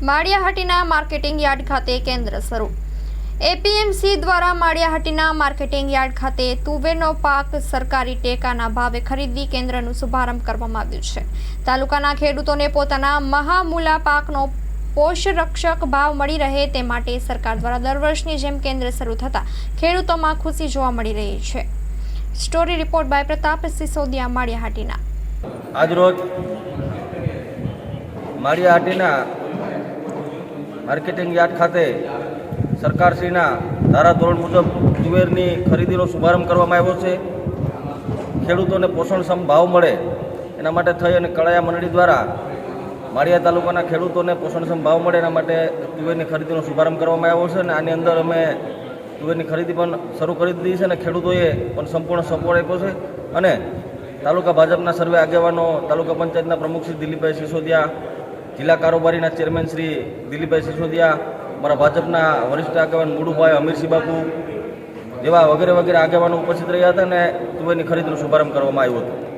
Maliya Hatina marketing yard ખાતે કેન્દ્ર શરૂ। એપીએમસી દ્વારા માળિયાહાટીના માર્કેટિંગ યાર્ડ ખાતે તુવેરનો પાક સરકારી ટેકાના ભાવે ખરીદી કેન્દ્રનું શુભારંભ કરવામાં આવ્યું છે। તાલુકાના ખેડૂતોને પોતાના મહામૂલા પાકનો પોષરક્ષક ભાવ મળી રહે તે માટે સરકાર દ્વારા દર વર્ષની જેમ કેન્દ્ર શરૂ થતા ખેડૂતોમાં ખુશી જોવા મળી રહી છે। Story report by Pratap Sisodiya, Maliyahatina. આજરોજ માળિયાહાટીના માર્કેટિંગ યાર્ડ ખાતે સરકારશ્રીના ધારાધોરણ મુજબ તુવેરની ખરીદીનો શુભારંભ કરવામાં આવ્યો છે। ખેડૂતોને પોષણક્ષમ ભાવ મળે એના માટે થઈ અને કળાયા મંડળી દ્વારા માળિયા તાલુકાના ખેડૂતોને પોષણક્ષમ ભાવ મળે એના માટે તુવેરની ખરીદીનો શુભારંભ કરવામાં આવ્યો છે અને આની અંદર અમે તુવેરની ખરીદી પણ શરૂ કરી દીધી છે અને ખેડૂતોએ પણ સંપૂર્ણ સપોર્ટ આપ્યો છે। અને તાલુકા ભાજપના સર્વે આગેવાનો, તાલુકા પંચાયતના પ્રમુખ શ્રી દિલીપભાઈ સિસોદિયા, જિલ્લા કારોબારીના ચેરમેન શ્રી દિલીપભાઈ સિસોદિયા, અમારા ભાજપના વરિષ્ઠ આગેવાન મુડુભાઈ અમીરસિંહ બાપુ જેવા વગેરે આગેવાનો ઉપસ્થિત રહ્યા હતા અને તુવેરની ખરીદીનો શુભારંભ કરવામાં આવ્યો હતો।